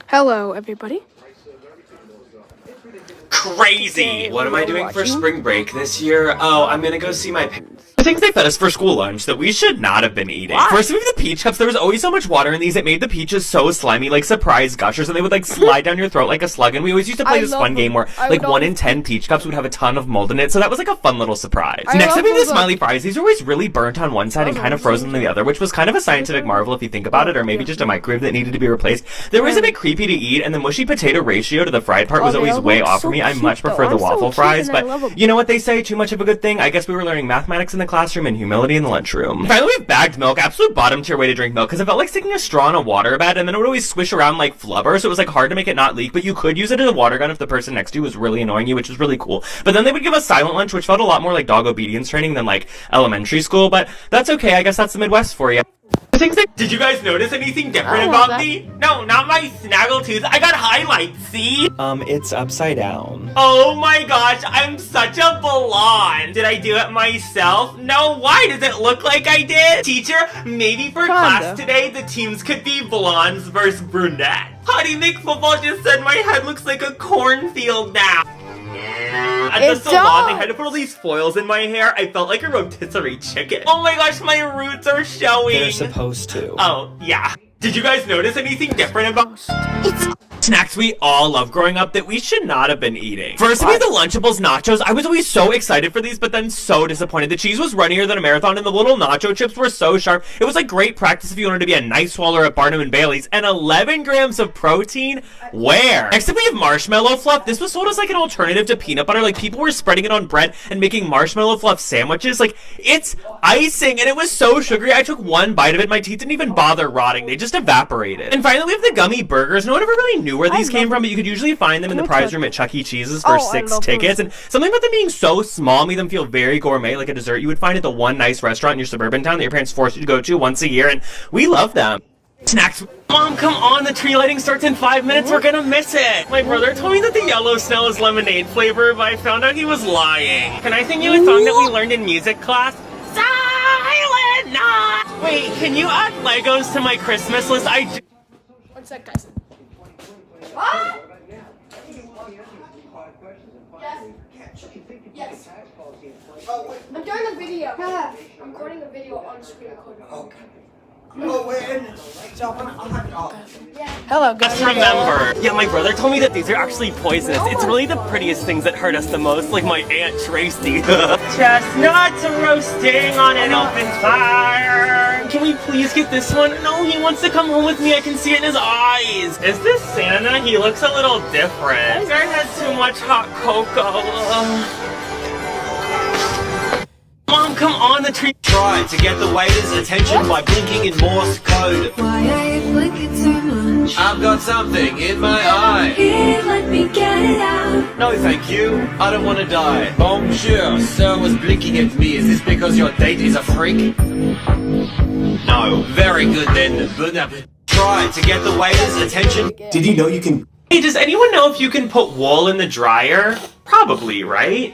Hello, everybody. Crazy! What am I doing for spring break this year? Oh, I'm gonna go see my parents. The things they fed us for school lunch that we should not have been eating. Why? First, we have the peach cups. There was always so much water in these. It made the peaches so slimy, like surprise gushers, and they would like slide down your throat like a slug. And we always used to play this fun game where like 1 in 10 peach cups would have a ton of mold in it. So that was like a fun little surprise. Next up, we have the smiley fries. These are always really burnt on one side and kind of frozen on the other, which was kind of a scientific marvel if you think about it, or maybe just a microwave that needed to be replaced. They were always a bit creepy to eat, and the mushy potato ratio to the fried part was always way off for me. I much prefer the waffle fries, but you know what they say, too much of a good thing? I guess we were learning mathematics in the classroom and humility in the lunchroom. Finally, we have bagged milk. Absolute bottom tier way to drink milk, because it felt like sticking a straw in a water bed, and then it would always swish around like flubber, so it was like hard to make it not leak, but you could use it as a water gun if the person next to you was really annoying you, which was really cool. But then they would give us silent lunch, which felt a lot more like dog obedience training than like elementary school, but that's okay. I guess that's the Midwest for you. Did you guys notice anything different about me? No, not my snaggletooth. I got highlights, see? It's upside down. Oh my gosh, I'm such a blonde. Did I do it myself? No, why does it look like I did? Teacher, maybe for class today, the teams could be blondes versus brunettes. Honey McFootball just said my head looks like a cornfield now. At the salon, they had to put all these foils in my hair. I felt like a rotisserie chicken. Oh my gosh, my roots are showing. They're supposed to. Oh, yeah. Did you guys notice anything different about snacks we all love growing up that we should not have been eating? First, we had the Lunchables nachos. I was always so excited for these, but then so disappointed. The cheese was runnier than a marathon, and the little nacho chips were so sharp. It was like great practice if you wanted to be a nice swallower at Barnum and Bailey's. And 11 grams of protein? Where? Next up, we have marshmallow fluff. This was sold as like an alternative to peanut butter. Like people were spreading it on bread and making marshmallow fluff sandwiches. Like it's icing, and it was so sugary. I took one bite of it. My teeth didn't even bother rotting. They just evaporated. And finally, we have the gummy burgers. No one ever really knew where these came from, but you could usually find them in the prize room at Chuck E. Cheese's for 6 tickets. And something about them being so small made them feel very gourmet, like a dessert you would find at the one nice restaurant in your suburban town that your parents forced you to go to once a year, and we love them. Snacks. Mom, come on, the tree lighting starts in 5 minutes, we're gonna miss it. My brother told me that the yellow snow is lemonade flavor, but I found out he was lying. Can I sing you a song that we learned in music class? Silent Night! Wait, can you add Legos to my Christmas list? One sec, guys. What? Yes. Oh, wait. I'm doing a video. I'm recording a video on screen recording. Okay. Oh, we're in. Hello, guys. Just remember. Yeah, my brother told me that these are actually poisonous. It's really the prettiest things that hurt us the most, like my Aunt Tracy. Chestnuts roasting on an open fire. Can we please get this one? No, he wants to come home with me. I can see it in his eyes. Is this Santa? He looks a little different. I had too much hot cocoa. Mom, come on, the tree. Try to get the waiter's attention by blinking in Morse code. Why are you blinking so much? I've got something in my eye. Here, let me get it out. No, thank you. I don't want to die. Bonjour, sir was blinking at me. Is this because your date is a freak? No. Very good then. Try to get the waiter's attention. Did you know you can... Hey, does anyone know if you can put wool in the dryer? Probably, right?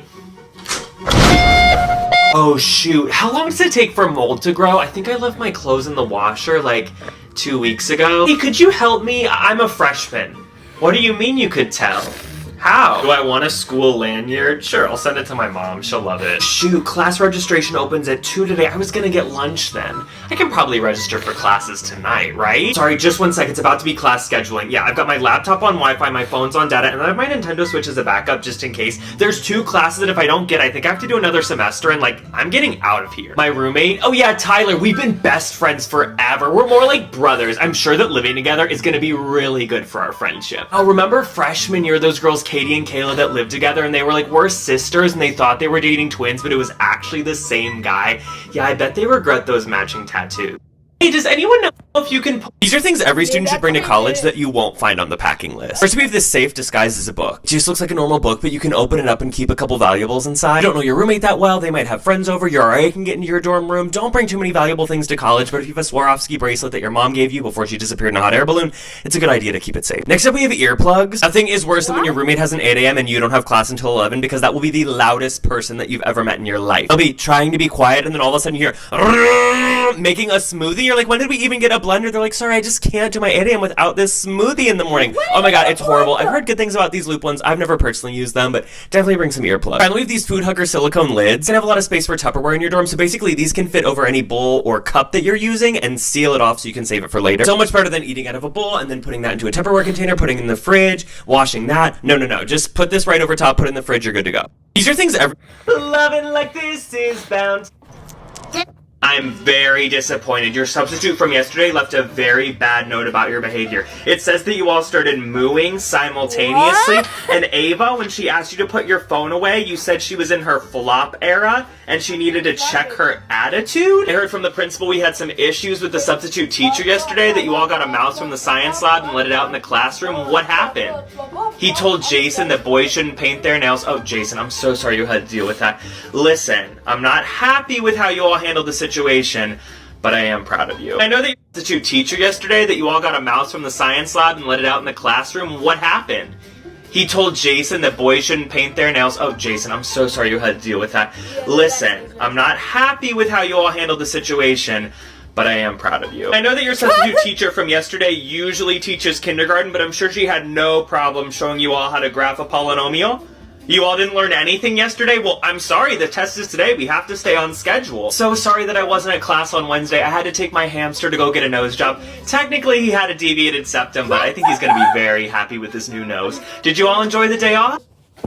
Oh shoot, how long does it take for mold to grow? I think I left my clothes in the washer like 2 weeks ago. Hey, could you help me? I'm a freshman. What do you mean you could tell? How? Do I want a school lanyard? Sure, I'll send it to my mom. She'll love it. Shoot, class registration opens at 2 today. I was gonna get lunch then. I can probably register for classes tonight, right? Sorry, just 1 sec. It's about to be class scheduling. Yeah, I've got my laptop on Wi-Fi, my phone's on data, and I have my Nintendo Switch as a backup just in case. There's 2 classes that if I don't get, I think I have to do another semester, and like, I'm getting out of here. My roommate, oh yeah, Tyler, we've been best friends forever. We're more like brothers. I'm sure that living together is gonna be really good for our friendship. Oh, remember freshman year, those girls Katie and Kayla that lived together, and they were like, we're sisters, and they thought they were dating twins, but it was actually the same guy. Yeah, I bet they regret those matching tattoos. Hey, does anyone know if you can... These are things every student should bring to college that you won't find on the packing list. First, we have this safe disguised as a book. It just looks like a normal book, but you can open it up and keep a couple valuables inside. You don't know your roommate that well, they might have friends over, your RA can get into your dorm room. Don't bring too many valuable things to college, but if you have a Swarovski bracelet that your mom gave you before she disappeared in a hot air balloon, it's a good idea to keep it safe. Next up, we have earplugs. Nothing is worse than when your roommate has an 8 a.m. and you don't have class until 11, because that will be the loudest person that you've ever met in your life. They'll be trying to be quiet, and then all of a sudden you hear... making a smoothie? You're like, when did we even get a blender? They're like, sorry, I just can't do my 8 a.m. without this smoothie in the morning. Oh my god, it's horrible. I've heard good things about these loop ones. I've never personally used them, but definitely bring some earplugs. Finally, we have these food hugger silicone lids. You can have a lot of space for Tupperware in your dorm, so basically these can fit over any bowl or cup that you're using and seal it off so you can save it for later. So much better than eating out of a bowl and then putting that into a Tupperware container, putting it in the fridge, washing that. No. Just put this right over top, put it in the fridge, you're good to go. These are things Loving like this is bound. I'm very disappointed. Your substitute from yesterday left a very bad note about your behavior. It says that you all started mooing simultaneously. What? And Ava, when she asked you to put your phone away, you said she was in her flop era and she needed to check her attitude. I heard from the principal we had some issues with the substitute teacher yesterday, that you all got a mouse from the science lab and let it out in the classroom. What happened? He told Jason that boys shouldn't paint their nails. Oh, Jason, I'm so sorry you had to deal with that. Listen, I'm not happy with how you all handled the situation, but I am proud of you. I know that you substitute teacher yesterday, that you all got a mouse from the science lab and let it out in the classroom. What happened? He told Jason that boys shouldn't paint their nails. Oh, Jason, I'm so sorry you had to deal with that. Listen, I'm not happy with how you all handled the situation, but I am proud of you. I know that your substitute teacher from yesterday usually teaches kindergarten, but I'm sure she had no problem showing you all how to graph a polynomial. You all didn't learn anything yesterday? Well, I'm sorry, the test is today. We have to stay on schedule. So sorry that I wasn't at class on Wednesday. I had to take my hamster to go get a nose job. Technically, he had a deviated septum, but I think he's gonna be very happy with his new nose. Did you all enjoy the day off?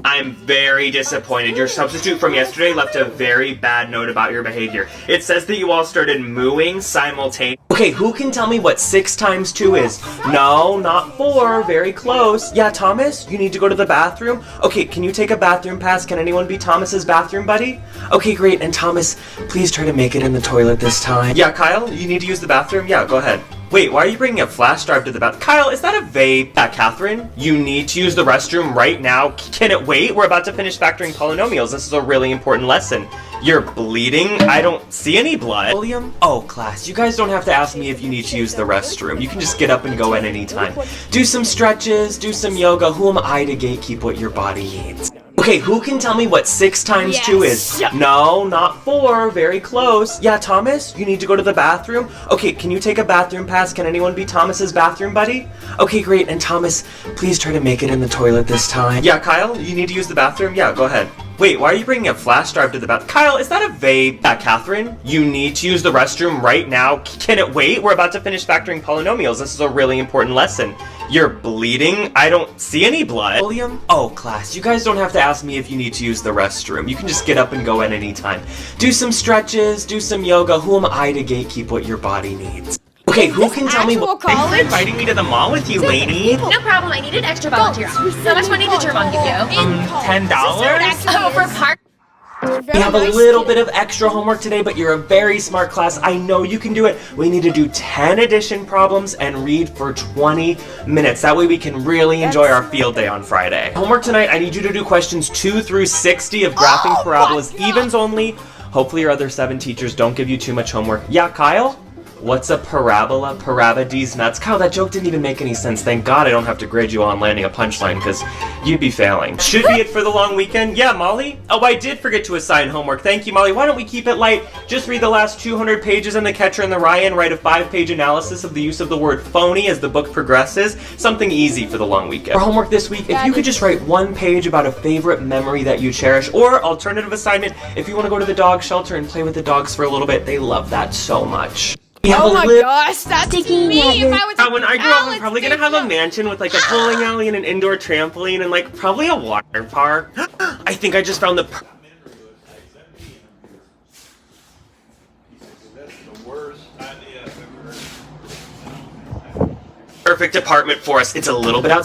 I'm very disappointed. Your substitute from yesterday left a very bad note about your behavior. It says that you all started mooing simultaneously. Okay, who can tell me what 6 times 2 is? No, not 4. Very close. Yeah, Thomas, you need to go to the bathroom? Okay, can you take a bathroom pass? Can anyone be Thomas's bathroom buddy? Okay, great. And Thomas, please try to make it in the toilet this time. Yeah, Kyle, you need to use the bathroom? Yeah, go ahead. Wait, why are you bringing a flash drive to the bathroom? Kyle, is that a vape? Catherine, you need to use the restroom right now. Can it wait? We're about to finish factoring polynomials. This is a really important lesson. You're bleeding? I don't see any blood. William? Oh, class, you guys don't have to ask me if you need to use the restroom. You can just get up and go at any time. Do some stretches, do some yoga. Who am I to gatekeep what your body needs? Okay, who can tell me what 6 times 2 is? No, not 4. Very close. Yeah, Thomas, you need to go to the bathroom? Okay, can you take a bathroom pass? Can anyone be Thomas's bathroom buddy? Okay, great. And Thomas, please try to make it in the toilet this time. Yeah, Kyle, you need to use the bathroom? Yeah, go ahead. Wait, why are you bringing a flash drive to the bathroom? Kyle, is that a vape? Catherine, you need to use the restroom right now. Can it wait? We're about to finish factoring polynomials. This is a really important lesson. You're bleeding? I don't see any blood. William? Oh, class, you guys don't have to ask me if you need to use the restroom. You can just get up and go at any time. Do some stretches, do some yoga. Who am I to gatekeep what your body needs? Okay, who can tell me what? Thanks for inviting me to the mall with you, lady. No problem, I needed extra volunteer hours. How much money did your mom give you? $10? Oh, for park. We have a little bit of extra homework today, but you're a very smart class. I know you can do it. We need to do 10 addition problems and read for 20 minutes. That way we can really enjoy our field day on Friday. Homework tonight, I need you to do questions 2 through 60 of graphing parabolas, evens only. Hopefully your other 7 teachers don't give you too much homework. Yeah, Kyle? What's a parabola? Parabades nuts? Kyle, that joke didn't even make any sense. Thank God I don't have to grade you on landing a punchline, because you'd be failing. Should be it for the long weekend. Yeah, Molly? Oh, I did forget to assign homework. Thank you, Molly. Why don't we keep it light? Just read the last 200 pages in The Catcher in the Rye and write a 5-page analysis of the use of the word phony as the book progresses. Something easy for the long weekend. For homework this week, if you could just write 1 page about a favorite memory that you cherish, or alternative assignment, if you want to go to the dog shelter and play with the dogs for a little bit, they love that so much. Oh my gosh, that's me! If I was when I grow up, I'm probably gonna have a mansion with like a bowling alley and an indoor trampoline and like probably a water park. I think I just found the perfect apartment for us. It's a little bit outside.